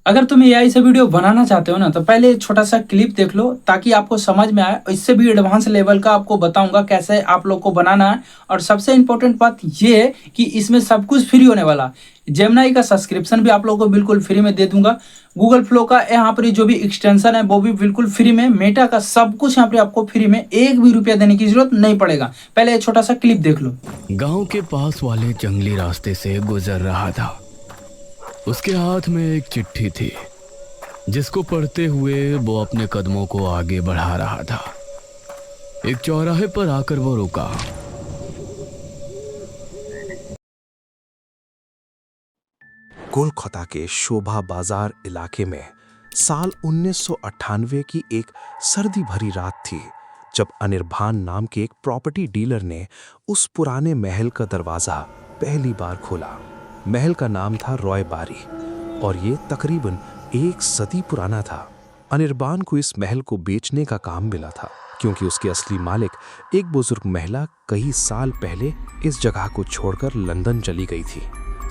अगर तुम एआई से वीडियो बनाना चाहते हो ना तो पहले एक छोटा सा क्लिप देख लो ताकि आपको समझ में आए। इससे भी एडवांस लेवल का आपको बताऊंगा कैसे आप लोग को बनाना है। और सबसे इंपॉर्टेंट बात ये है कि इसमें सब कुछ फ्री होने वाला। जेमिनाई का सब्सक्रिप्शन भी आप लोगों को बिल्कुल फ्री में दे दूंगा। गूगल फ्लो का यहाँ पर जो भी एक्सटेंशन है वो भी बिल्कुल फ्री में। मेटा का सब कुछ यहाँ पर आपको फ्री में, एक भी रुपया देने की जरूरत नहीं पड़ेगा। पहले एक छोटा सा क्लिप देख लो। गांव के पास वाले जंगली रास्ते से गुजर रहा था। उसके हाथ में एक चिट्ठी थी जिसको पढ़ते हुए वो अपने कदमों को आगे बढ़ा रहा था। एक चौराहे पर आकर वो रुका। कोलकाता के शोभा बाजार इलाके में साल 1998 की एक सर्दी भरी रात थी जब अनिर्बान नाम के एक प्रॉपर्टी डीलर ने उस पुराने महल का दरवाजा पहली बार खोला। महल का नाम था रॉय बारी और ये तकरीबन एक सदी पुराना था। अनिर्बान को इस महल को बेचने का काम मिला था क्योंकि उसकी असली मालिक एक बुजुर्ग महिला कई साल पहले इस जगह को छोड़कर लंदन चली गई थी।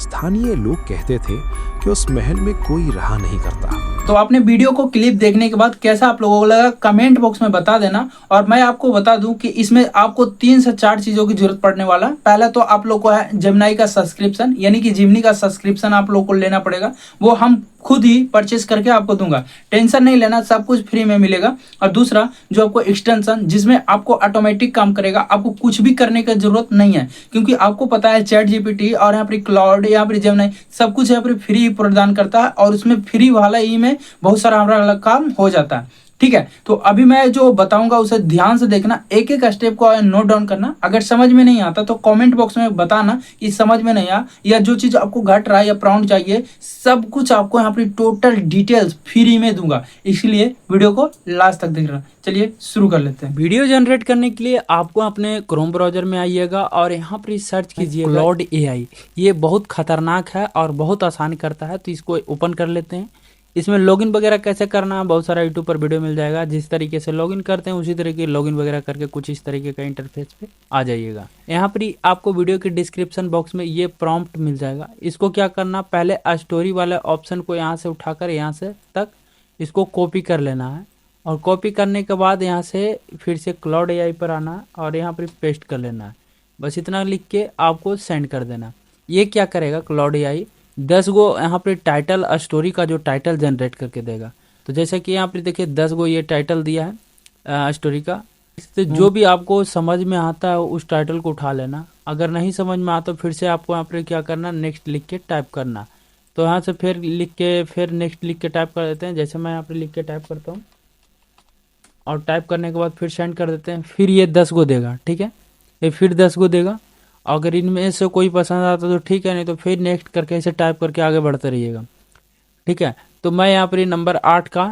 स्थानीय लोग कहते थे कि उस महल में कोई रहा नहीं करता। तो आपने वीडियो को क्लिप देखने के बाद कैसा आप लोगों को लगा कमेंट बॉक्स में बता देना। और मैं आपको बता दूं कि इसमें आपको 3 से 4 चीज़ों की जरूरत पड़ने वाला। पहला तो आप लोग को है जेमिनाई का सब्सक्रिप्शन, यानी कि जिमनी का सब्सक्रिप्शन आप लोग को लेना पड़ेगा। वो हम खुद ही परचेस करके आपको दूंगा, टेंशन नहीं लेना, सब कुछ फ्री में मिलेगा। और दूसरा जो आपको एक्सटेंशन जिसमें आपको ऑटोमेटिक काम करेगा, आपको कुछ भी करने की जरूरत नहीं है क्योंकि आपको पता है चैट जीपीटी और यहाँ पर क्लाउड, यहाँ पर जेमिनाई सब कुछ यहाँ पर फ्री प्रदान करता है और उसमें फ्री वाला ही में बहुत सारा हमारा काम हो जाता है। ठीक है, तो अभी मैं जो बताऊंगा उसे ध्यान से देखना, एक एक स्टेप को नोट डाउन करना। अगर समझ में नहीं आता तो कमेंट बॉक्स में बताना कि समझ में नहीं आया या जो चीज़ आपको घट रहा है या प्रॉम्प्ट चाहिए, सब कुछ आपको यहाँ पर टोटल डिटेल्स फ्री में दूंगा। इसलिए वीडियो को लास्ट तक देख रहा। चलिए शुरू कर लेते हैं। वीडियो जनरेट करने के लिए आपको अपने क्रोम ब्राउजर में आइएगा और यहाँ पर सर्च कीजिएगा क्लाउड एआई। ये बहुत खतरनाक है और बहुत आसान करता है, तो इसको ओपन कर लेते हैं। इसमें लॉगिन वगैरह कैसे करना है बहुत सारा यूट्यूब पर वीडियो मिल जाएगा। जिस तरीके से लॉगिन करते हैं उसी तरीके लॉगिन वगैरह करके कुछ इस तरीके का इंटरफेस पे आ जाइएगा। यहाँ पर ही आपको वीडियो के डिस्क्रिप्शन बॉक्स में ये प्रॉम्प्ट मिल जाएगा। इसको क्या करना, पहले स्टोरी वाले ऑप्शन को यहाँ से उठाकर यहाँ से तक इसको कॉपी कर लेना है और कॉपी करने के बाद यहाँ से फिर से क्लाउड एआई पर आना है और यहाँ पर पेस्ट कर लेना है। बस इतना लिख के आपको सेंड कर देना। ये क्या करेगा क्लाउड एआई, 10 गो यहाँ पे टाइटल स्टोरी का जो टाइटल जनरेट करके देगा। तो जैसे कि यहाँ पे देखिए 10 गो ये टाइटल दिया है स्टोरी का। इससे जो भी आपको समझ में आता है उस टाइटल को उठा लेना। अगर नहीं समझ में आता तो फिर से आपको यहाँ पे क्या करना, नेक्स्ट लिख के टाइप करना। तो यहाँ से फिर लिख के फिर नेक्स्ट लिख के टाइप कर देते हैं। जैसे मैं यहाँ पर लिख के टाइप करता हूँ और टाइप करने के बाद फिर सेंड कर देते हैं। फिर ये 10 गो देगा, ठीक है, ये फिर 10 गो देगा। अगर इनमें से कोई पसंद आता तो ठीक है, नहीं तो फिर नेक्स्ट करके ऐसे टाइप करके आगे बढ़ते रहिएगा। ठीक है, तो मैं यहाँ पर नंबर 8 का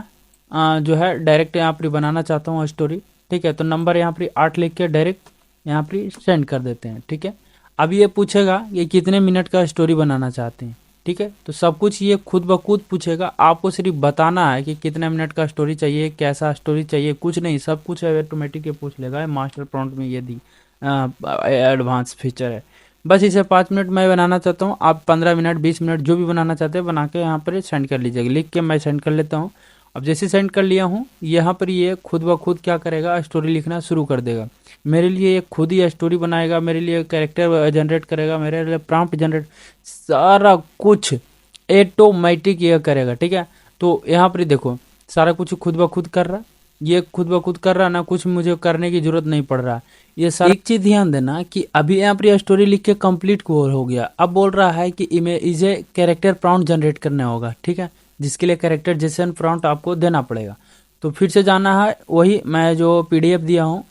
जो है डायरेक्ट यहाँ पर बनाना चाहता हूँ स्टोरी। ठीक है, तो नंबर यहाँ पर 8 लिख के डायरेक्ट यहाँ पर सेंड कर देते हैं। ठीक है, अब ये पूछेगा ये कितने मिनट का स्टोरी बनाना चाहते हैं। ठीक है, तो सब कुछ ये खुद ब खुद पूछेगा। आपको सिर्फ बताना है कि कितने मिनट का स्टोरी चाहिए, कैसा स्टोरी चाहिए, कुछ नहीं, सब कुछ ऑटोमेटिक पूछ लेगा। मास्टर प्रॉम्प्ट में ये दी एडवांस फीचर है। बस इसे 5 मिनट मैं बनाना चाहता हूँ, आप 15 मिनट 20 मिनट जो भी बनाना चाहते हैं बना के यहाँ पर सेंड कर लीजिएगा। लिख के मैं सेंड कर लेता हूँ। अब जैसे सेंड कर लिया हूँ, यहाँ पर ये खुद ब खुद क्या करेगा, स्टोरी लिखना शुरू कर देगा। मेरे लिए ये खुद ही स्टोरी बनाएगा, मेरे लिए कैरेक्टर जनरेट करेगा, मेरे लिए प्रॉम्प्ट जनरेट, सारा कुछ ऑटोमेटिक ये करेगा। ठीक है, तो यहाँ पर देखो सारा कुछ खुद ब खुद कर रहा, ये खुद ब खुद कर रहा ना, कुछ मुझे करने की जरूरत नहीं पड़ रहा। ये सारा एक चीज़ ध्यान देना कि अभी यहाँ पर स्टोरी लिख के कंप्लीट हो गया। अब बोल रहा है कि इसे कैरेक्टर प्रॉम्प्ट जनरेट करना होगा। ठीक है, जिसके लिए कैरेक्टर जेसन प्रॉम्प्ट आपको देना पड़ेगा। तो फिर से जाना है, वही मैं जो पीडीएफ दिया हूँ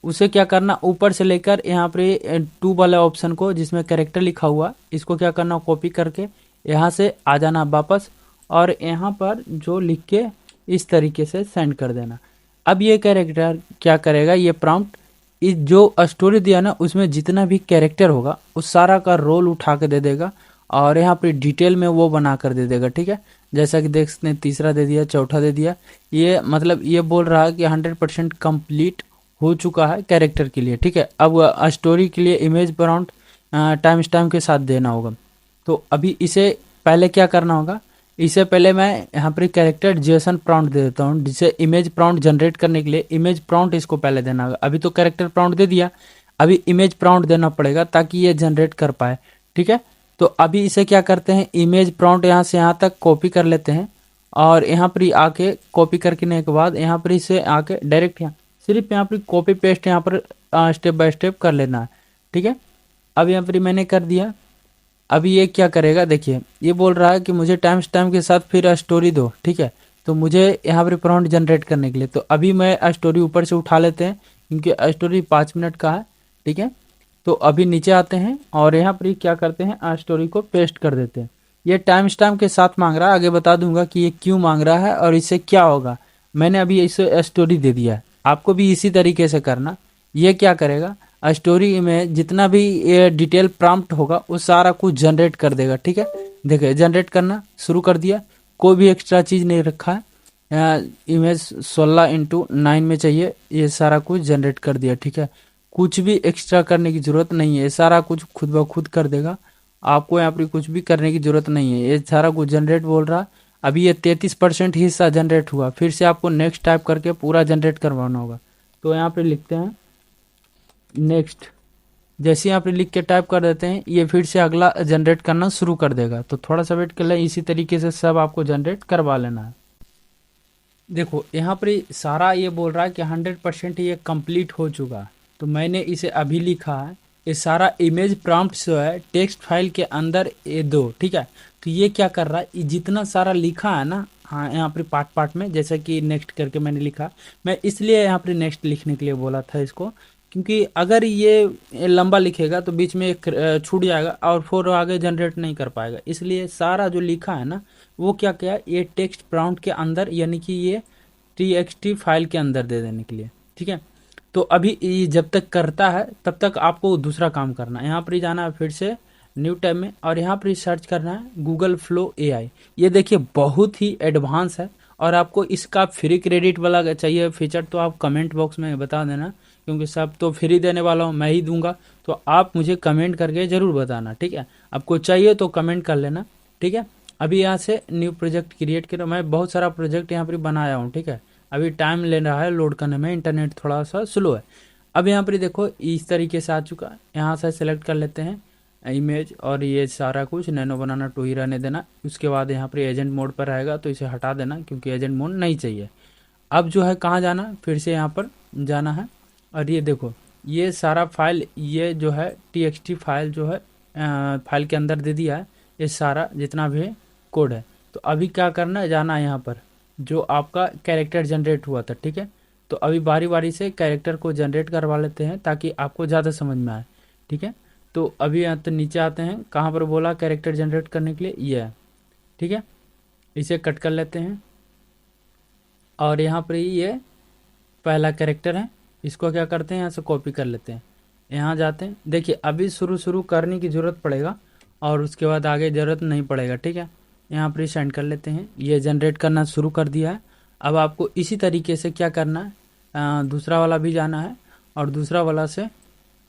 उसे क्या करना, ऊपर से लेकर यहाँ पे 2 वाले ऑप्शन को जिसमें कैरेक्टर लिखा हुआ, इसको क्या करना, कॉपी करके यहाँ से आ जाना वापस और यहाँ पर जो लिख के इस तरीके से सेंड कर देना। अब ये कैरेक्टर क्या करेगा, ये प्रॉम्प्ट इस जो स्टोरी दिया ना उसमें जितना भी कैरेक्टर होगा उस सारा का रोल उठा के दे देगा और यहाँ पर डिटेल में वो बना कर दे देगा। ठीक है, जैसा कि देख सकते हैं, तीसरा दे दिया, चौथा दे दिया। ये मतलब ये बोल रहा है कि 100% कंप्लीट हो चुका है कैरेक्टर के लिए। ठीक है, अब स्टोरी के लिए इमेज प्रॉम्प्ट टाइम स्टैम्प के साथ देना होगा। तो अभी इसे पहले क्या करना होगा, इससे पहले मैं यहाँ पर कैरेक्टर जेसन प्रॉम्प्ट दे देता हूँ, जिसे इमेज प्रॉम्प्ट जनरेट करने के लिए इमेज प्रॉम्प्ट इसको पहले देना होगा। अभी तो कैरेक्टर प्रॉम्प्ट दे दिया, अभी इमेज प्रॉम्प्ट देना पड़ेगा ताकि ये जनरेट कर पाए। ठीक है, तो अभी इसे क्या करते हैं, इमेज प्रॉम्प्ट यहाँ से यहाँ तक कॉपी कर लेते हैं और यहाँ पर आके कॉपी करने के बाद यहाँ पर इसे आके डायरेक्ट यहाँ सिर्फ यहाँ पर कॉपी पेस्ट यहाँ पर स्टेप बाय स्टेप कर लेना है। ठीक है, अब यहाँ पर मैंने कर दिया। अभी ये क्या करेगा, देखिए ये बोल रहा है कि मुझे टाइम स्टैम्प के साथ फिर स्टोरी दो। ठीक है, तो मुझे यहाँ पर प्रॉम्प्ट जनरेट करने के लिए तो अभी मैं स्टोरी ऊपर से उठा लेते हैं क्योंकि स्टोरी 5 मिनट का है। ठीक है, तो अभी नीचे आते हैं और यहाँ पर क्या करते हैं, स्टोरी को पेस्ट कर देते हैं। ये टाइम स्टैम्प के साथ मांग रहा है, आगे बता दूंगा कि ये क्यों मांग रहा है और इससे क्या होगा। मैंने अभी इसे स्टोरी दे दिया है, आपको भी इसी तरीके से करना। ये क्या करेगा, स्टोरी में जितना भी ये डिटेल प्रॉम्प्ट होगा वो सारा कुछ जनरेट कर देगा। ठीक है, देखिए जनरेट करना शुरू कर दिया, कोई भी एक्स्ट्रा चीज़ नहीं रखा है। इमेज 16:9 में चाहिए, ये सारा कुछ जनरेट कर दिया। ठीक है, कुछ भी एक्स्ट्रा करने की ज़रूरत नहीं है, सारा कुछ खुद ब खुद कर देगा, आपको यहाँ पर कुछ भी करने की ज़रूरत नहीं है। ये सारा कुछ जनरेट बोल रहा। अभी ये 33% हिस्सा जनरेट हुआ, फिर से आपको नेक्स्ट टाइप करके पूरा जनरेट करवाना होगा। तो यहाँ पे लिखते हैं नेक्स्ट, जैसे यहाँ पे लिख के टाइप कर देते हैं, ये फिर से अगला जनरेट करना शुरू कर देगा। तो थोड़ा सा वेट कर लें, इसी तरीके से सब आपको जनरेट करवा लेना है। देखो यहाँ पर सारा ये बोल रहा है कि 100% ये कंप्लीट हो चुका है। तो मैंने इसे अभी लिखा है, ये सारा इमेज प्रॉम्प्ट जो है टेक्स्ट फाइल के अंदर ये दो। ठीक है, तो ये क्या कर रहा है, ये जितना सारा लिखा है ना, हाँ यहाँ पर पार्ट पार्ट में, जैसे कि नेक्स्ट करके मैंने लिखा, मैं इसलिए यहाँ पर नेक्स्ट लिखने के लिए बोला था इसको, क्योंकि अगर ये लंबा लिखेगा तो बीच में एक छूट जाएगा और फिर आगे जनरेट नहीं कर पाएगा। इसलिए सारा जो लिखा है ना वो क्या किया, ये टेक्स्ट प्रॉम्प्ट के अंदर यानी कि ये txt फाइल के अंदर दे देने के लिए। ठीक है, तो अभी ये जब तक करता है तब तक आपको दूसरा काम करना है। यहाँ पर ही जाना है फिर से न्यू टैब में और यहाँ पर सर्च करना है गूगल फ्लो AI। ये देखिए बहुत ही एडवांस है और आपको इसका फ्री क्रेडिट वाला चाहिए फीचर तो आप कमेंट बॉक्स में बता देना, क्योंकि सब तो फ्री देने वाला हूँ, मैं ही दूंगा। तो आप मुझे कमेंट करके ज़रूर बताना। ठीक है, आपको चाहिए तो कमेंट कर लेना। ठीक है, अभी यहाँ से न्यू प्रोजेक्ट क्रिएट करो, मैं बहुत सारा प्रोजेक्ट यहाँ पर बनाया हूँ। ठीक है, अभी टाइम ले रहा है लोड करने में, इंटरनेट थोड़ा सा स्लो है। अब यहाँ पर देखो इस तरीके से आ चुका है, यहाँ से सेलेक्ट कर लेते हैं इमेज और ये सारा कुछ नैनो बनाना 2 ही रहने देना। उसके बाद यहाँ पर एजेंट मोड पर आएगा तो इसे हटा देना क्योंकि एजेंट मोड नहीं चाहिए। अब जो है कहाँ जाना, फिर से यहाँ पर जाना है और ये देखो ये सारा फाइल, ये जो है txt फाइल जो है फाइल के अंदर दे दिया है, ये सारा जितना भी कोड है। तो अभी क्या करना है, जाना है यहाँ पर जो आपका कैरेक्टर जनरेट हुआ था। ठीक है, तो अभी बारी बारी से कैरेक्टर को जनरेट करवा लेते हैं ताकि आपको ज़्यादा समझ में आए। ठीक है, तो अभी यहाँ तो नीचे आते हैं, कहाँ पर बोला कैरेक्टर जनरेट करने के लिए, ये है। ठीक है, इसे कट कर लेते हैं और यहाँ पर ये पहला कैरेक्टर है, इसको क्या करते हैं यहाँ से कॉपी कर लेते हैं, यहाँ जाते हैं। देखिए अभी शुरू करने की ज़रूरत पड़ेगा और उसके बाद आगे ज़रूरत नहीं पड़ेगा। ठीक है, यहाँ पर सेंड कर लेते हैं, ये जनरेट करना शुरू कर दिया है। अब आपको इसी तरीके से क्या करना है, दूसरा वाला भी जाना है और दूसरा वाला से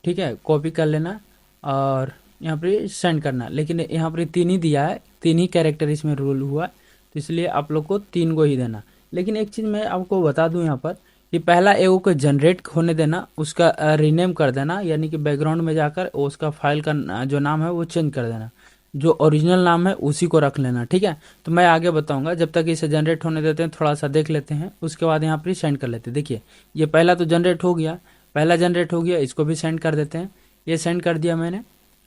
ठीक है कॉपी कर लेना और यहाँ पर सेंड करना। लेकिन यहाँ पर 3 ही दिया है, 3 ही कैरेक्टर इसमें रोल हुआ है, तो इसलिए आप लोग को 3 को ही देना। लेकिन एक चीज़ मैं आपको बता दूं यहाँ पर, ये पहला एगो को जनरेट होने देना, उसका रीनेम कर देना, यानी कि बैकग्राउंड में जाकर उसका फाइल का जो नाम है वो चेंज कर देना, जो ओरिजिनल नाम है उसी को रख लेना। ठीक है, तो मैं आगे बताऊंगा, जब तक इसे जनरेट होने देते हैं थोड़ा सा देख लेते हैं, उसके बाद यहाँ पर सेंड कर लेते हैं। देखिए ये पहला तो जनरेट हो गया, पहला जनरेट हो गया, इसको भी सेंड कर देते हैं। ये सेंड कर दिया मैंने।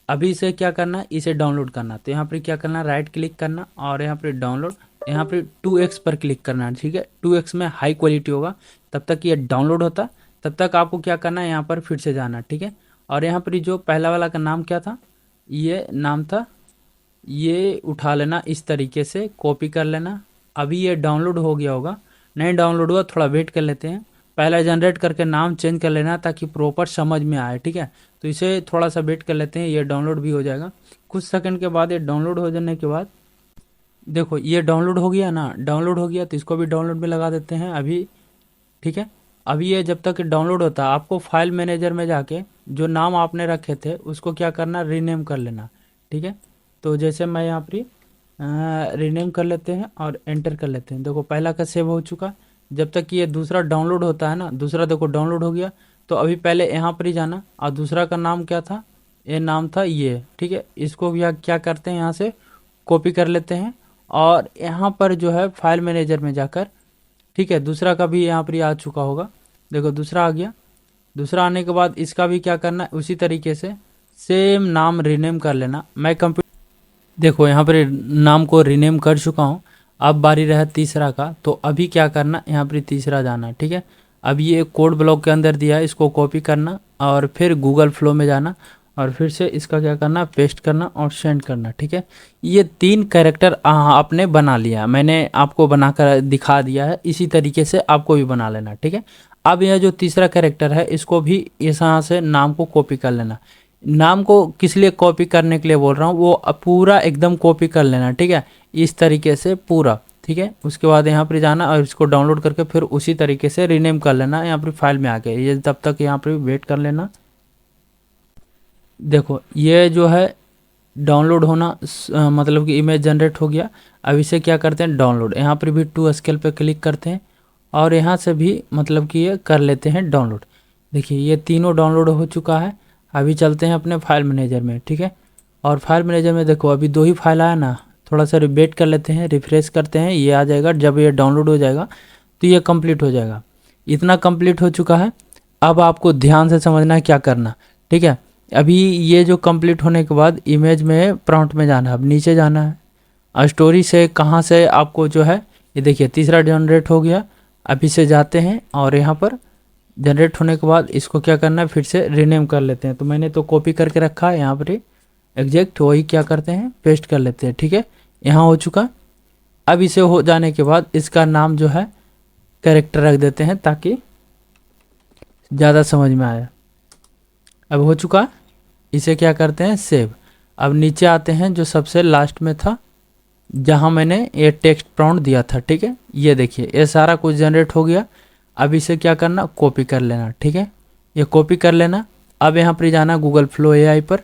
अभी इसे क्या करना, इसे डाउनलोड करना। तो यहाँ पर क्या करना, राइट क्लिक करना और यहाँ पर डाउनलोड, यहाँ पे 2x पर क्लिक करना है। ठीक है, 2x में हाई क्वालिटी होगा, तब तक ये डाउनलोड होता, तब तक आपको क्या करना है, यहाँ पर फिर से जाना। ठीक है, और यहाँ पर जो पहला वाला का नाम क्या था, ये नाम था, ये उठा लेना, इस तरीके से कॉपी कर लेना। अभी ये डाउनलोड हो गया होगा, नहीं डाउनलोड हुआ थोड़ा वेट कर लेते हैं। पहला जनरेट करके नाम चेंज कर लेना ताकि प्रॉपर समझ में आए। ठीक है, तो इसे थोड़ा सा वेट कर लेते हैं, ये डाउनलोड भी हो जाएगा कुछ सेकंड के बाद। ये डाउनलोड हो जाने के बाद देखो ये डाउनलोड हो गया ना, डाउनलोड हो गया तो इसको भी डाउनलोड में लगा देते हैं अभी। ठीक है, अभी ये जब तक डाउनलोड होता है आपको फाइल मैनेजर में जाके जो नाम आपने रखे थे उसको क्या करना, रीनेम कर लेना। ठीक है, तो जैसे मैं यहाँ पर रीनेम कर लेते हैं और एंटर कर लेते हैं। देखो पहला का सेव हो चुका। जब तक कि ये दूसरा डाउनलोड होता है ना, दूसरा देखो डाउनलोड हो गया। तो अभी पहले यहाँ पर ही जाना, और दूसरा का नाम क्या था, ये नाम था ये, ठीक है। इसको भी क्या करते हैं, यहाँ से कॉपी कर लेते हैं और यहाँ पर जो है फाइल मैनेजर में जाकर, ठीक है, दूसरा का भी यहाँ पर आ चुका होगा। देखो दूसरा आ गया। दूसरा आने के बाद इसका भी क्या करना है, उसी तरीके से सेम नाम रीनेम कर लेना। मैं देखो यहाँ पर नाम को रीनेम कर चुका हूँ। अब बारी रहा तीसरा का, तो अभी क्या करना, यहाँ पर तीसरा जाना, ठीक है। अब ये कोड ब्लॉक के अंदर दिया है, इसको कॉपी करना और फिर गूगल फ्लो में जाना और फिर से इसका क्या करना, पेस्ट करना और सेंड करना, ठीक है। ये 3 कैरेक्टर आपने बना लिया, मैंने आपको बनाकर दिखा दिया है। इसी तरीके से आपको भी बना लेना, ठीक है। अब यह जो तीसरा कैरेक्टर है, इसको भी यहाँ से नाम को कॉपी कर लेना। नाम को किस लिए कॉपी करने के लिए बोल रहा हूँ, वो पूरा एकदम कॉपी कर लेना, ठीक है, इस तरीके से पूरा, ठीक है। उसके बाद यहाँ पर जाना और इसको डाउनलोड करके फिर उसी तरीके से रीनेम कर लेना। यहाँ पर फाइल में आके ये तब तक यहाँ पर वेट कर लेना। देखो ये जो है डाउनलोड होना मतलब कि इमेज जनरेट हो गया। अब इसे क्या करते हैं, डाउनलोड, यहाँ पर भी 2 स्केल पे क्लिक करते हैं और यहाँ से भी मतलब कि ये कर लेते हैं डाउनलोड। देखिए ये तीनों डाउनलोड हो चुका है। अभी चलते हैं अपने फाइल मैनेजर में, ठीक है। और फाइल मैनेजर में देखो अभी 2 ही फाइल आया ना, थोड़ा सा वेट कर लेते हैं, रिफ्रेश करते हैं, ये आ जाएगा। जब ये डाउनलोड हो जाएगा तो ये कंप्लीट हो जाएगा। इतना कंप्लीट हो चुका है। अब आपको ध्यान से समझना है क्या करना, ठीक है। अभी ये जो कंप्लीट होने के बाद इमेज में प्रॉम्प्ट में जाना है, अब नीचे जाना है और स्टोरी से कहाँ से आपको जो है, ये देखिए तीसरा जनरेट हो गया। अभी से जाते हैं और यहाँ पर जनरेट होने के बाद इसको क्या करना है, फिर से रीनेम कर लेते हैं। तो मैंने तो कॉपी करके रखा है, यहाँ पर ही एग्जैक्ट वही क्या करते हैं, पेस्ट कर लेते हैं, ठीक है। यहाँ हो चुका। अब इसे हो जाने के बाद इसका नाम जो है कैरेक्टर रख देते हैं ताकि ज़्यादा समझ में आए। अब हो चुका। इसे क्या करते हैं, सेव। अब नीचे आते हैं जो सबसे लास्ट में था, जहां मैंने ये टेक्स्ट प्रॉम्प्ट दिया था, ठीक है। ये देखिए ये सारा कुछ जनरेट हो गया। अब इसे क्या करना, कॉपी कर लेना, ठीक है। ये कॉपी कर लेना। अब यहाँ पर जाना गूगल फ्लो एआई पर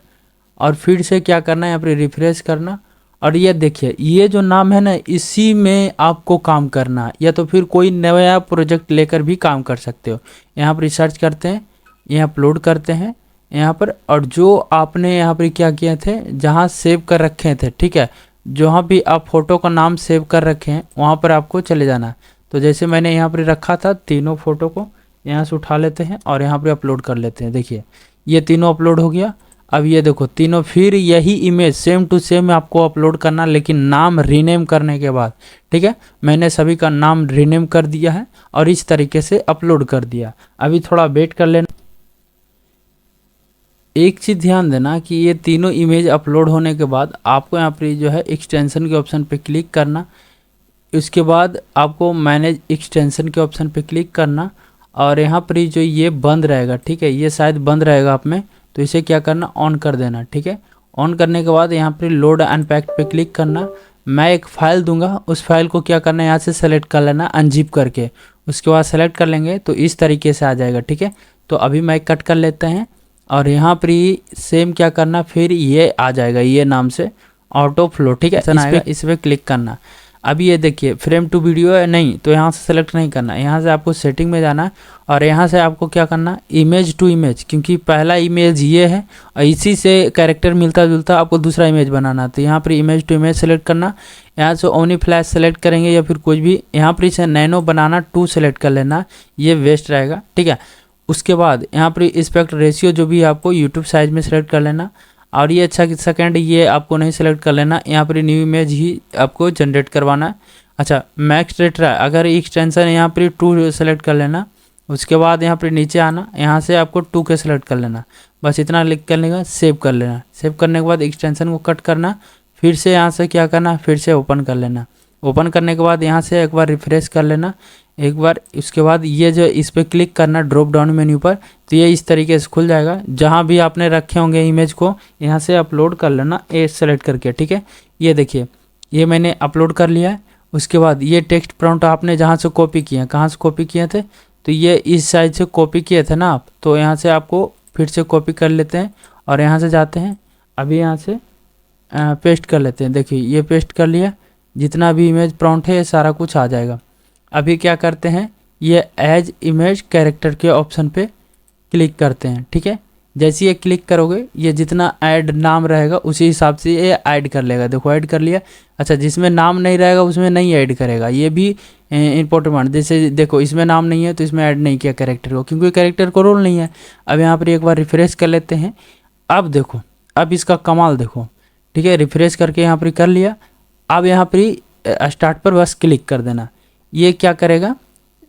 और फिर से क्या करना है, यहाँ पर रिफ्रेश करना। और ये देखिए ये जो नाम है ना, इसी में आपको काम करना है, या तो फिर कोई नया प्रोजेक्ट लेकर भी काम कर सकते हो। यहाँ पर रिसर्च करते हैं, यहाँ अपलोड करते हैं यहाँ पर, और जो आपने यहाँ पर क्या किए थे, जहाँ सेव कर रखे थे, ठीक है, जहाँ भी आप फोटो का नाम सेव कर रखे हैं वहाँ पर आपको चले जाना। तो जैसे मैंने यहाँ पर रखा था, तीनों फोटो को यहाँ से उठा लेते हैं और यहाँ पर अपलोड कर लेते हैं। देखिए ये तीनों अपलोड हो गया। अब ये देखो तीनों फिर यही इमेज सेम टू सेम आपको अपलोड करना, लेकिन नाम रीनेम करने के बाद, ठीक है। मैंने सभी का नाम रीनेम कर दिया है और इस तरीके से अपलोड कर दिया। अभी थोड़ा वेट कर लेना। एक चीज़ ध्यान देना कि ये तीनों इमेज अपलोड होने के बाद आपको यहाँ पर जो है एक्सटेंशन के ऑप्शन पे क्लिक करना। उसके बाद आपको मैनेज एक्सटेंशन के ऑप्शन पे क्लिक करना और यहाँ पर जो ये बंद रहेगा, ठीक है, ये शायद बंद रहेगा आप में, तो इसे क्या करना, ऑन कर देना, ठीक है। ऑन करने के बाद यहाँ पर लोड अनपैक्ड पे क्लिक करना। मैं एक फ़ाइल दूंगा, उस फाइल को क्या करना है, यहाँ से सेलेक्ट कर लेना अनजिप करके। उसके बाद सेलेक्ट कर लेंगे तो इस तरीके से आ जाएगा, ठीक है। तो अभी मैं कट कर लेते हैं और यहाँ पर ही सेम क्या करना, फिर ये आ जाएगा ये नाम से ऑटो फ्लो, ठीक है। इस पर क्लिक करना। अभी ये देखिए फ्रेम टू वीडियो है नहीं, तो यहाँ से सेलेक्ट नहीं करना, यहाँ से आपको सेटिंग में जाना है और यहाँ से आपको क्या करना, इमेज टू इमेज, क्योंकि पहला इमेज ये है और इसी से कैरेक्टर मिलता जुलता आपको दूसरा इमेज बनाना। तो यहाँ पर इमेज टू इमेज सेलेक्ट करना। यहाँ से ओमनी फ्लैश सेलेक्ट करेंगे या फिर कुछ भी, यहाँ पर इसे नैनो बनाना 2 सेलेक्ट कर लेना, ये वेस्ट रहेगा, ठीक है। उसके बाद यहाँ पर एस्पेक्ट रेशियो जो भी आपको यूट्यूब साइज में सेलेक्ट कर लेना और ये अच्छा सेकंड ये आपको नहीं सेलेक्ट कर लेना, यहाँ पर न्यू इमेज ही आपको जनरेट करवाना है। अच्छा मैक्स रेट्रा, अगर एक्सटेंशन यहाँ पर 2 सेलेक्ट कर लेना। उसके बाद यहाँ पर नीचे आना, यहाँ से आपको 2 के सेलेक्ट कर लेना, बस इतना लिख करने का सेव कर लेना। सेव करने के बाद एक्सटेंशन को कट करना, फिर से यहाँ से क्या करना, फिर से ओपन कर लेना। ओपन करने के बाद यहाँ से एक बार रिफ्रेश कर लेना एक बार। उसके बाद ये जो इस पर क्लिक करना ड्रॉप डाउन मेन्यू पर, तो ये इस तरीके से खुल जाएगा। जहाँ भी आपने रखे होंगे इमेज को यहाँ से अपलोड कर लेना ए सेलेक्ट करके, ठीक है। ये देखिए ये मैंने अपलोड कर लिया है। उसके बाद ये टेक्स्ट प्रॉम्प्ट आपने जहाँ से कॉपी किए, कहाँ से कॉपी किए थे, तो ये इस साइड से कॉपी किए थे ना आप, तो यहाँ से आपको फिर से कॉपी कर लेते हैं और यहाँ से जाते हैं। अभी यहाँ से पेस्ट कर लेते हैं। देखिए ये पेस्ट कर लिया, जितना भी इमेज प्रॉम्प्ट है ये सारा कुछ आ जाएगा। अभी क्या करते हैं, ये एज इमेज कैरेक्टर के ऑप्शन पे क्लिक करते हैं। ठीक है, जैसे ये क्लिक करोगे ये जितना ऐड नाम रहेगा उसी हिसाब से ये ऐड कर लेगा। देखो ऐड कर लिया। अच्छा, जिसमें नाम नहीं रहेगा उसमें नहीं ऐड करेगा, ये भी इंपॉर्टेंट पॉइंट। जैसे देखो इसमें नाम नहीं है तो इसमें ऐड नहीं किया कैरेक्टर को, क्योंकि कैरेक्टर को रोल नहीं है। अब यहाँ पर एक बार रिफ्रेश कर लेते हैं। अब देखो, अब इसका कमाल देखो। ठीक है, रिफ्रेश करके यहाँ पर कर लिया। अब यहाँ पर स्टार्ट पर बस क्लिक कर देना। ये क्या करेगा,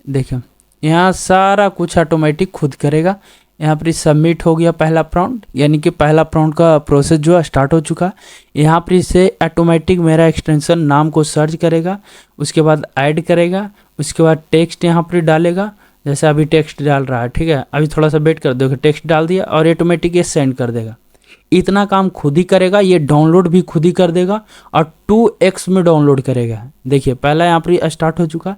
देखो यहाँ सारा कुछ ऑटोमेटिक खुद करेगा। यहाँ पर सबमिट हो गया पहला प्रॉम्प्ट, यानी कि पहला प्रॉम्प्ट का प्रोसेस जो है स्टार्ट हो चुका। यहाँ पर इसे ऑटोमेटिक मेरा एक्सटेंशन नाम को सर्च करेगा, उसके बाद ऐड करेगा, उसके बाद टेक्स्ट यहाँ पर डालेगा। जैसे अभी टेक्स्ट डाल रहा है। ठीक है, अभी थोड़ा सा वेट कर, देखो टेक्स्ट डाल दिया और ऑटोमेटिक ये सेंड कर देगा। इतना काम खुद ही करेगा। ये डाउनलोड भी खुद ही कर देगा और 2x में डाउनलोड करेगा। देखिए पहला यहाँ पर स्टार्ट हो चुका।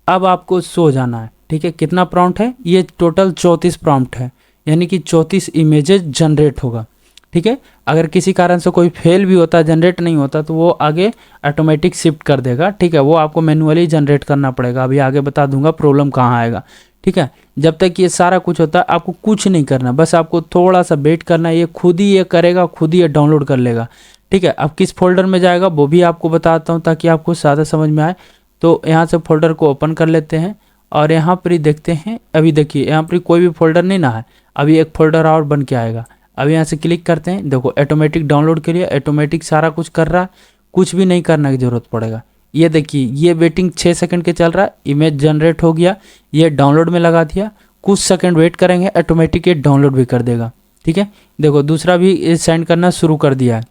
अब आपको सो जाना है। ठीक है, कितना प्रॉम्प्ट है, ये टोटल 34 प्रॉम्प्ट है, यानी कि 34 इमेजेस जनरेट होगा। ठीक है, अगर किसी कारण से कोई फेल भी होता, जनरेट नहीं होता, तो वो आगे ऑटोमेटिक शिफ्ट कर देगा। ठीक है, वो आपको मैन्युअली जनरेट करना पड़ेगा। अभी आगे बता दूंगा प्रॉब्लम कहाँ आएगा। ठीक है, जब तक ये सारा कुछ होता है आपको कुछ नहीं करना, बस आपको थोड़ा सा वेट करना है। ये खुद ही ये करेगा, खुद ही ये डाउनलोड कर लेगा। ठीक है, अब किस फोल्डर में जाएगा वो भी आपको बताता हूँ ताकि आपको ज़्यादा समझ में आए। तो यहाँ से फोल्डर को ओपन कर लेते हैं और यहाँ पर ही देखते हैं। अभी देखिए यहाँ पर कोई भी फोल्डर नहीं ना है, अभी एक फोल्डर और बन के आएगा। अभी यहाँ से क्लिक करते हैं, देखो ऑटोमेटिक डाउनलोड के लिए ऑटोमेटिक सारा कुछ कर रहा है, कुछ भी नहीं करने की ज़रूरत पड़ेगा। ये देखिए ये वेटिंग 6 सेकंड के चल रहा है, इमेज जनरेट हो गया, ये डाउनलोड में लगा दिया। कुछ सेकंड वेट करेंगे, ऑटोमेटिक ये डाउनलोड भी कर देगा। ठीक है, देखो दूसरा भी सेंड करना शुरू कर दिया है,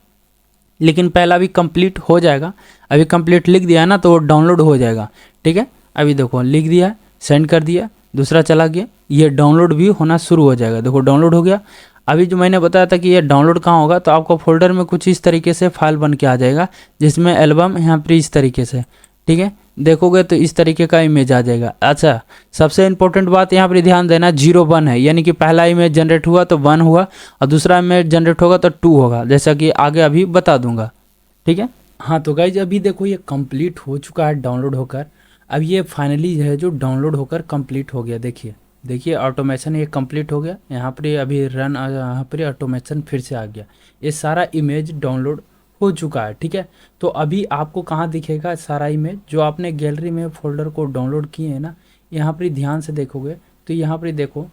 लेकिन पहला भी कंप्लीट हो जाएगा। अभी कंप्लीट लिख दिया है ना, तो वो डाउनलोड हो जाएगा। ठीक है, अभी देखो लिख दिया, सेंड कर दिया, दूसरा चला गया, ये डाउनलोड भी होना शुरू हो जाएगा। देखो डाउनलोड हो गया। अभी जो मैंने बताया था कि ये डाउनलोड कहाँ होगा, तो आपको फोल्डर में कुछ इस तरीके से फाइल बन के आ जाएगा, जिसमें एल्बम यहाँ पर इस तरीके से। ठीक है, देखोगे तो इस तरीके का इमेज आ जाएगा। अच्छा, सबसे इंपॉर्टेंट बात यहाँ पर ध्यान देना, 0 1 है, यानी कि पहला इमेज जनरेट हुआ तो 1 हुआ और दूसरा इमेज जनरेट होगा तो 2 होगा, जैसा कि आगे अभी बता दूंगा। ठीक है, हाँ तो गाइज अभी देखो ये कंप्लीट हो चुका है डाउनलोड होकर। अब ये फाइनली है जो डाउनलोड होकर कंप्लीट हो गया। देखिए ऑटोमेशन ये कंप्लीट हो गया। यहाँ पर अभी रन, यहाँ पर ऑटोमेशन फिर से आ गया। ये सारा इमेज डाउनलोड हो चुका है। ठीक है, तो अभी आपको कहाँ दिखेगा सारा इमेज, जो आपने गैलरी में फोल्डर को डाउनलोड किए हैं ना, यहाँ पर ध्यान से देखोगे तो यहाँ पर देखो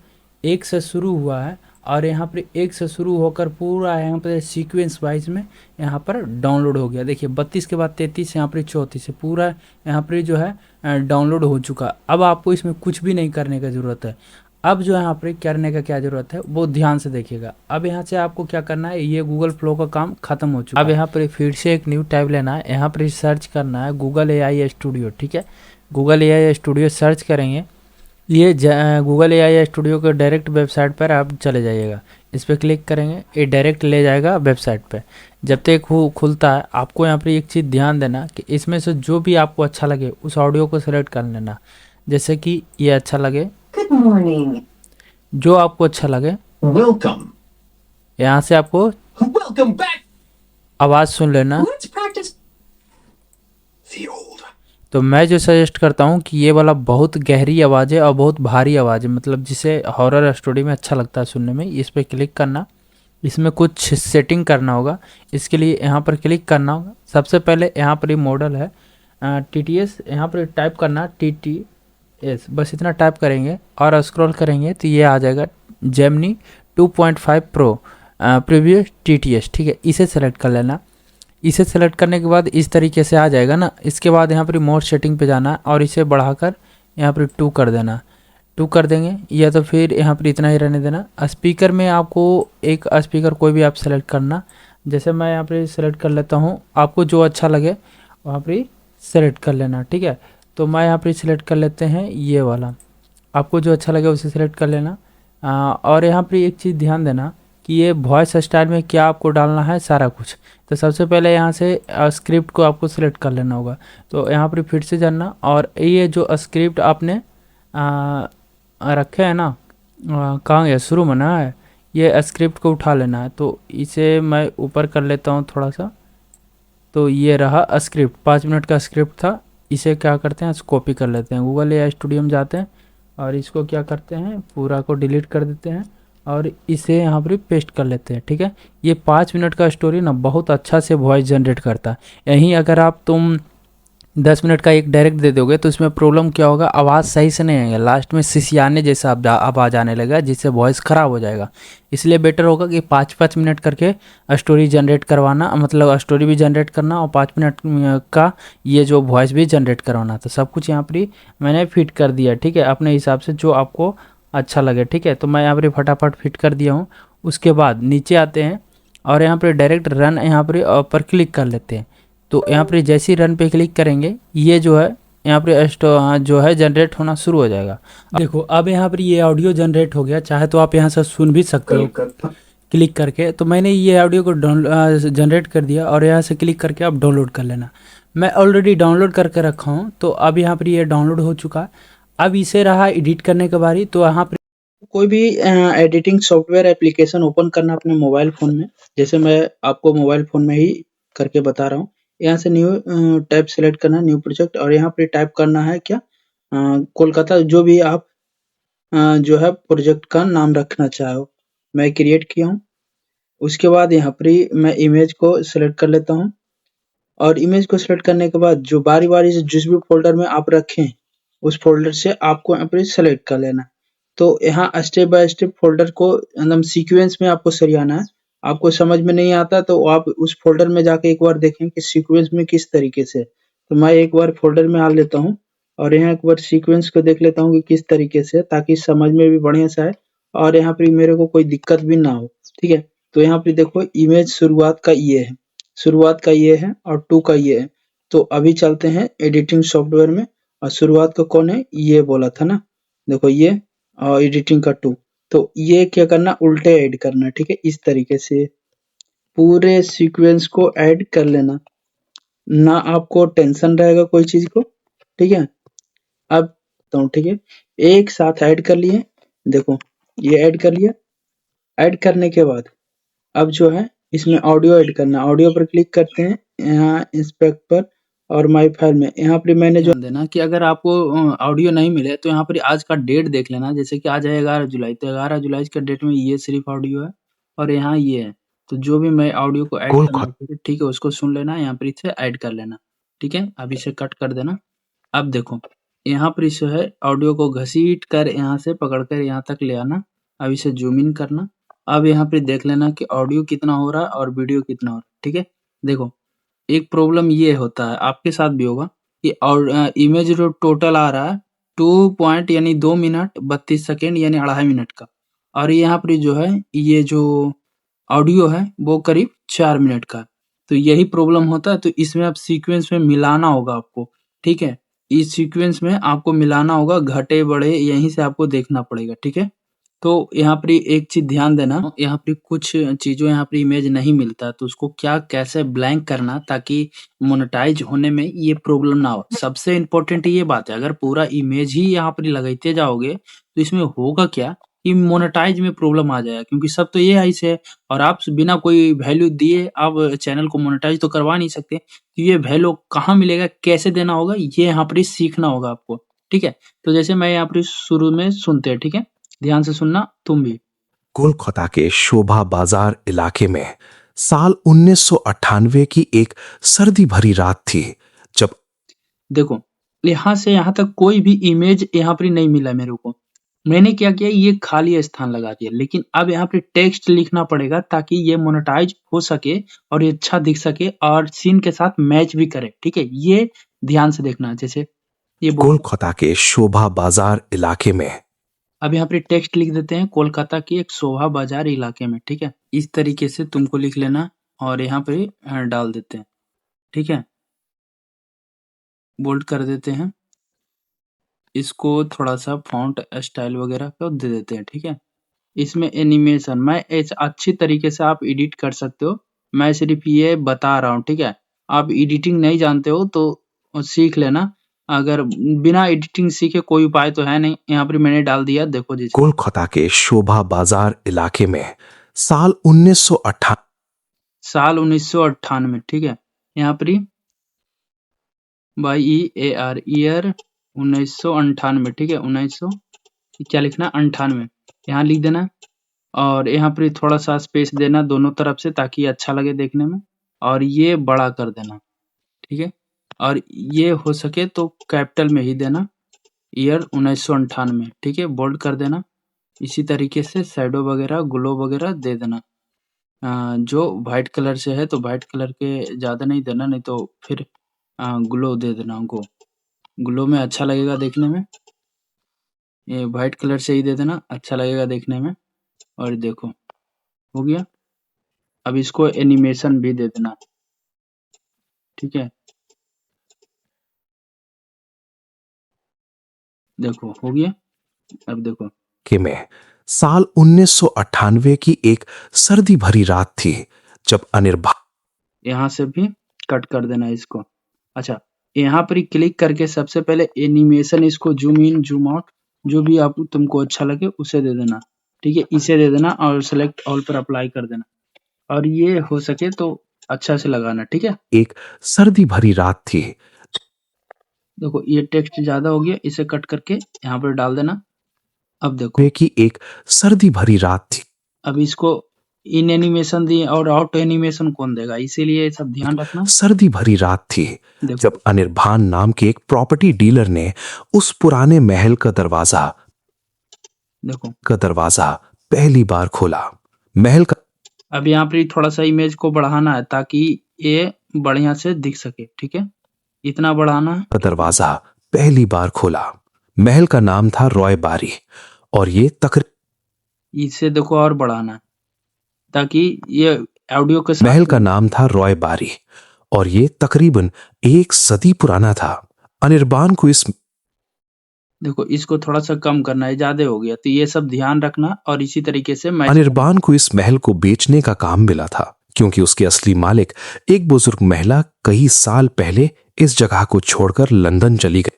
1 से शुरू हुआ है और यहाँ पर 1 से शुरू होकर पूरा यहाँ पर सीक्वेंस वाइज में यहाँ पर डाउनलोड हो गया। देखिए 32 के बाद 33, यहाँ पर 34 से पूरा यहाँ पर जो है डाउनलोड हो चुका। अब आपको इसमें कुछ भी नहीं करने की ज़रूरत है। अब जो यहाँ पर करने का क्या ज़रूरत है वो ध्यान से देखिएगा। अब यहाँ से आपको क्या करना है, ये गूगल फ्लो का काम खत्म हो चुका है। अब यहाँ पर फिर से एक न्यू टैब लेना है, यहाँ पर सर्च करना है गूगल AI स्टूडियो। ठीक है, गूगल AI स्टूडियो सर्च करेंगे, ये गूगल AI स्टूडियो के डायरेक्ट वेबसाइट पर आप चले जाइएगा। इस पर क्लिक करेंगे, ये डायरेक्ट ले जाएगा वेबसाइट पे। जब तक खुलता है आपको यहाँ पर एक चीज़ ध्यान देना कि इसमें से जो भी आपको अच्छा लगे उस ऑडियो को सेलेक्ट कर लेना। जैसे कि ये अच्छा लगे, Good morning. जो आपको अच्छा लगे Welcome. यहाँ से आपको Welcome back. आवाज़ सुन लेना। Let's practice the old. तो मैं जो सजेस्ट करता हूँ कि ये वाला बहुत गहरी आवाज़ है और बहुत भारी आवाज़ है, मतलब जिसे हॉरर स्टोरी में अच्छा लगता है सुनने में। इस पर क्लिक करना, इसमें कुछ सेटिंग करना होगा। इसके लिए यहाँ पर क्लिक करना होगा। सबसे पहले यहाँ पर ये मॉडल है TTS, यहाँ पर टाइप करना TTS, बस इतना टाइप करेंगे और स्क्रॉल करेंगे तो ये आ जाएगा जेमिनी 2.5 प्रो प्रीव्यू TTS। ठीक है, इसे सेलेक्ट कर लेना। इसे सेलेक्ट करने के बाद इस तरीके से आ जाएगा ना। इसके बाद यहाँ पर मोर सेटिंग पे जाना और इसे बढ़ाकर यहाँ पर 2 कर देना। 2 कर देंगे या तो फिर यहाँ पर इतना ही रहने देना। स्पीकर में आपको एक स्पीकर कोई भी आप सेलेक्ट करना, जैसे मैं यहाँ पर सेलेक्ट कर लेता हूँ, आपको जो अच्छा लगे वहाँ पर सेलेक्ट कर लेना। ठीक है, तो मैं यहाँ पर सिलेक्ट कर लेते हैं ये वाला, आपको जो अच्छा लगे उसे सेलेक्ट कर लेना। और यहाँ पर एक चीज़ ध्यान देना कि ये वॉइस स्टाइल में क्या आपको डालना है सारा कुछ। तो सबसे पहले यहाँ से स्क्रिप्ट को आपको सिलेक्ट कर लेना होगा। तो यहाँ पर फिर से जाना और ये जो स्क्रिप्ट आपने रखे है ना, कहाँ गया, शुरू में ना है, ये स्क्रिप्ट को उठा लेना है। तो इसे मैं ऊपर कर लेता हूँ थोड़ा सा, तो ये रहा स्क्रिप्ट, 5 मिनट का स्क्रिप्ट था। इसे क्या करते हैं, कॉपी कर लेते हैं, गूगल या स्टूडियो में जाते हैं और इसको क्या करते हैं, पूरा को डिलीट कर देते हैं और इसे यहाँ पर पेस्ट कर लेते हैं। ठीक है, ये 5 मिनट का स्टोरी ना बहुत अच्छा से वॉइस जनरेट करता है। यहीं अगर आप तुम 10 मिनट का एक डायरेक्ट दे दोगे तो इसमें प्रॉब्लम क्या होगा, आवाज़ सही से नहीं आएगा, लास्ट में सिसियाने जैसा आवाज़ आने लगेगा जिससे वॉइस ख़राब हो जाएगा। इसलिए बेटर होगा कि 5-5 मिनट करके स्टोरी जनरेट करवाना, मतलब स्टोरी भी जनरेट करना और 5 मिनट का ये जो वॉइस भी जनरेट करवाना। तो सब कुछ यहाँ पर मैंने फिट कर दिया। ठीक है, अपने हिसाब से जो आपको अच्छा लगे। ठीक है, तो मैं यहाँ पर फटाफट फिट कर दिया हूँ। उसके बाद नीचे आते हैं और यहाँ पर डायरेक्ट रन यहाँ पर क्लिक कर लेते हैं। तो यहाँ पर जैसे ही रन पे क्लिक करेंगे ये जो है यहाँ पर जो है जनरेट होना शुरू हो जाएगा। देखो अब यहाँ पर ये ऑडियो जनरेट हो गया, चाहे तो आप यहाँ से सुन भी सकते हो क्लिक करके। तो मैंने ये ऑडियो को जनरेट कर दिया और यहाँ से क्लिक करके आप डाउनलोड कर लेना। मैं ऑलरेडी डाउनलोड करके रखा हूँ, तो अब यहाँ पर ये डाउनलोड हो चुका है। अब इसे रहा एडिट करने के बारी। तो यहाँ पर कोई भी एडिटिंग सॉफ्टवेयर एप्लीकेशन ओपन करना अपने मोबाइल फ़ोन में, जैसे मैं आपको मोबाइल फ़ोन में ही करके बता रहा हूँ। यहाँ से न्यू टैब सेलेक्ट करना है, न्यू प्रोजेक्ट, और यहाँ पे टाइप करना है क्या, कोलकाता, जो भी आप जो है प्रोजेक्ट का नाम रखना चाहो। मैं क्रिएट किया हूँ। उसके बाद यहाँ पर ही मैं इमेज को सेलेक्ट कर लेता हूँ और इमेज को सेलेक्ट करने के बाद जो बारी-बारी से जिस भी फ़ोल्डर में आप रखें उस फ़ोल्डर से आपको यहाँ पे सेलेक्ट कर लेना है। तो यहाँ स्टेप बाय स्टेप फ़ोल्डर को एकदम सीक्वेंस में आपको सरियाना है। आपको समझ में नहीं आता तो आप उस फ़ोल्डर में जाके एक बार देखें कि सीक्वेंस में किस तरीके से। तो मैं एक बार फ़ोल्डर में आ लेता हूँ और यहाँ एक बार सीक्वेंस को देख लेता हूँ कि किस तरीके से, ताकि समझ में भी बढ़िया से आए और यहाँ पे मेरे को कोई दिक्कत भी ना हो। ठीक है, तो यहाँ पे देखो इमेज शुरुआत का ये है, शुरुआत का ये है और 2 का ये है। तो अभी चलते हैं एडिटिंग सॉफ्टवेयर में और शुरुआत का कौन है, ये बोला था ना, देखो ये और एडिटिंग का 2। तो ये क्या करना, उल्टे ऐड करना। ठीक है, इस तरीके से पूरे सीक्वेंस को ऐड कर लेना, ना आपको टेंशन रहेगा कोई चीज को। ठीक है, अब तो ठीक है, एक साथ ऐड कर लिए। देखो ये ऐड कर लिया। ऐड करने के बाद अब जो है इसमें ऑडियो ऐड करना। ऑडियो पर क्लिक करते हैं, यहाँ इंस्पेक्ट पर और माय फाइल में यहाँ पर मैंने जो देना कि अगर आपको ऑडियो नहीं मिले तो यहाँ पर आज का डेट देख लेना। जैसे कि आज है 11 जुलाई, तो 11 जुलाई के डेट में ये सिर्फ ऑडियो है और यहाँ ये है। तो जो भी मैं ऑडियो को ऐड करना है, ठीक है, उसको सुन लेना, यहाँ पर इसे ऐड कर लेना। ठीक है, अब इसे कट कर देना। अब देखो यहाँ पर इसे है ऑडियो को घसीट कर यहाँ से पकड़ कर यहाँ तक ले आना। अब इसे जूम इन करना। अब यहाँ पे देख लेना कि ऑडियो कितना हो रहा है और वीडियो कितना हो रहा है। ठीक है, देखो एक प्रॉब्लम ये होता है, आपके साथ भी होगा कि और इमेज जो टोटल आ रहा है 2 पॉइंट यानी 2 मिनट 32 सेकेंड यानी 2.5 मिनट का, और यहाँ पर जो है ये जो ऑडियो है वो करीब 4 मिनट का। तो यही प्रॉब्लम होता है। तो इसमें आप सीक्वेंस में मिलाना होगा आपको। ठीक है, इस सीक्वेंस में आपको मिलाना होगा, घटे बढ़े यहीं से आपको देखना पड़ेगा। ठीक है, तो यहाँ पर एक चीज ध्यान देना, यहाँ पर कुछ चीजों यहाँ पर इमेज नहीं मिलता तो उसको क्या कैसे ब्लैंक करना ताकि मोनेटाइज होने में ये प्रॉब्लम ना हो। सबसे इम्पोर्टेंट ये बात है, अगर पूरा इमेज ही यहाँ पर लगाते जाओगे तो इसमें होगा क्या कि मोनेटाइज में प्रॉब्लम आ जाएगा, क्योंकि सब तो ये ऐसे है और आप बिना कोई वैल्यू दिए आप चैनल को मोनेटाइज तो करवा नहीं सकते। तो ये वैल्यू कहाँ मिलेगा, कैसे देना होगा, ये यहाँ पर सीखना होगा आपको। ठीक है, तो जैसे मैं यहाँ पर शुरू में सुनते हैं, ठीक है, ध्यान से सुनना तुम भी। कोलकाता के शोभा बाजार इलाके में साल 1998 की एक सर्दी भरी रात थी जब देखो यहाँ से यहाँ तक कोई भी इमेज यहाँ पर नहीं मिला मेरे को। मैंने क्या किया, ये खाली स्थान लगा दिया, लेकिन अब यहाँ पे टेक्स्ट लिखना पड़ेगा ताकि ये मोनेटाइज हो सके और ये अच्छा दिख सके और सीन के साथ मैच भी करे। ठीक है, ये ध्यान से देखना। जैसे ये कोलकाता के शोभा बाजार इलाके में, अब यहाँ पे टेक्स्ट लिख देते हैं कोलकाता के एक शोभा बाजार इलाके में। ठीक है, इस तरीके से तुमको लिख लेना और यहाँ पे डाल देते हैं। ठीक है, बोल्ड कर देते हैं, इसको थोड़ा सा फॉन्ट स्टाइल वगैरह को दे देते हैं। ठीक है, इसमें एनिमेशन मैं अच्छी तरीके से आप एडिट कर सकते हो, मैं सिर्फ ये बता रहा हूँ। ठीक है, आप एडिटिंग नहीं जानते हो तो सीख लेना, अगर बिना एडिटिंग सीखे कोई उपाय तो है नहीं। यहाँ पर मैंने डाल दिया, देखो जी। कोलकाता के शोभा बाजार इलाके में साल 1998 साल 1998। ठीक है, यहाँ पर YEAR ईयर 1998, ठीक है 1900 क्या लिखना 98 यहाँ लिख देना। और यहाँ पर थोड़ा सा स्पेस देना दोनों तरफ से ताकि अच्छा लगे देखने में, और ये बड़ा कर देना, ठीक है। और ये हो सके तो कैपिटल में ही देना, ईयर 1998, ठीक है, बोल्ड कर देना। इसी तरीके से शैडो वगैरह ग्लो वगैरह दे देना। जो वाइट कलर से है तो वाइट कलर के ज़्यादा नहीं देना, नहीं तो फिर ग्लो दे देना हमको, ग्लो में अच्छा लगेगा देखने में। ये वाइट कलर से ही दे देना, अच्छा लगेगा देखने में। और देखो हो गया। अब इसको एनिमेशन भी दे देना, ठीक है। देखो हो गया। अब देखो के में साल 1998 की एक सर्दी भरी रात थी जब अनिर्बान यहाँ से भी कट कर देना इसको। अच्छा, यहाँ पर ही क्लिक करके सबसे पहले एनिमेशन इसको जूम इन जूम आउट जो भी आप तुमको अच्छा लगे उसे दे देना, ठीक है, इसे दे देना और सेलेक्ट ऑल पर अप्लाई कर देना। और ये हो सके तो अच्छा से लगाना, ठीक है। एक सर्दी भरी रात थी। देखो ये टेक्स्ट ज्यादा हो गया, इसे कट करके यहाँ पर डाल देना। अब देखो वे की एक सर्दी भरी रात थी। अब इसको इन एनिमेशन दी और आउट एनिमेशन कौन देगा, इसीलिए सब ध्यान रखना। सर्दी भरी रात थी देखो जब अनिर्बान नाम के एक प्रॉपर्टी डीलर ने उस पुराने महल का देखो दरवाजा पहली बार खोला। महल का अब यहाँ पर थोड़ा सा इमेज को बढ़ाना है ताकि ये बढ़िया से दिख सके, ठीक है, इतना बढ़ाना है। दरवाजा पहली बार खोला। महल का नाम था रॉय बारी और ये इसे देखो और बढ़ाना है ताकि ये ऑडियो के साथ महल का नाम था रॉय बारी और ये तकरीबन एक सदी पुराना था। अनिर्बान को इस देखो इसको थोड़ा सा कम करना है, ज्यादा हो गया, तो ये सब ध्यान रखना। और इसी तरीके से मैं अनिर्बान को इस महल को बेचने का काम मिला था क्योंकि उसकी असली मालिक एक बुजुर्ग महिला कई साल पहले इस जगह को छोड़कर लंदन चली गई।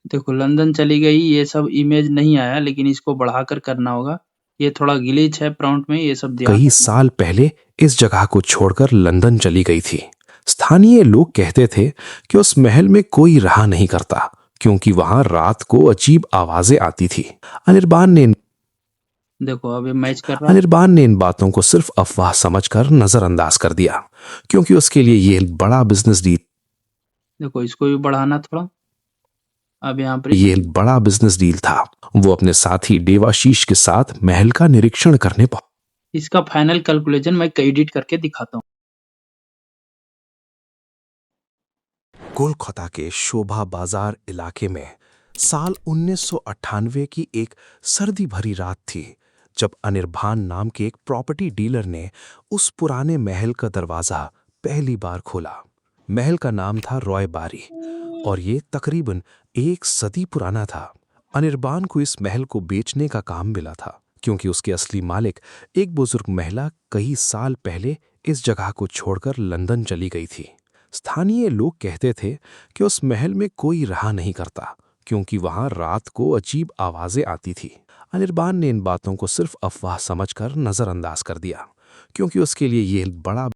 देखो लंदन चली गई, ये सब इमेज नहीं आया लेकिन इसको बढ़ाकर करना होगा, ये थोड़ा ग्लिच है प्रॉम्प्ट में, ये सब ध्यान कई साल पहले इस जगह को छोड़कर लंदन चली गई थी। स्थानीय लोग कहते थे कि उस महल में कोई रहा नहीं करता क्योंकि वहां रात को अजीब आवाजें आती थी। देखो अभी मैच कर रहा है। अनिर्बान ने इन बातों को सिर्फ अफवाह समझकर नजरअंदाज कर दिया क्योंकि उसके लिए ये एक बड़ा बिजनेस डील देखो इसको भी बढ़ाना थोड़ा। अब यहाँ पर ये एक बड़ा बिजनेस डील था। वो अपने साथी देवाशीष के साथ महल का निरीक्षण करने पहुंचा। इसका फाइनल कैलकुलेशन मैं एडिट करके दिखाता हूँ। कोलकाता के शोभा बाजार इलाके में साल 1998 की एक सर्दी भरी रात थी जब अनिर्बान नाम के एक प्रॉपर्टी डीलर ने उस पुराने महल का दरवाजा पहली बार खोला। महल का नाम था रॉय बारी और ये तकरीबन एक सदी पुराना था। अनिर्बान को इस महल को बेचने का काम मिला था क्योंकि उसकी असली मालिक एक बुजुर्ग महिला कई साल पहले इस जगह को छोड़कर लंदन चली गई थी। स्थानीय लोग कहते थे कि उस महल में कोई रहा नहीं करता क्योंकि वहां रात को अजीब आवाजें आती थी। अनिर्बान ने इन बातों को सिर्फ अफवाह समझकर नजरअंदाज कर दिया क्योंकि उसके लिए ये एक बड़ा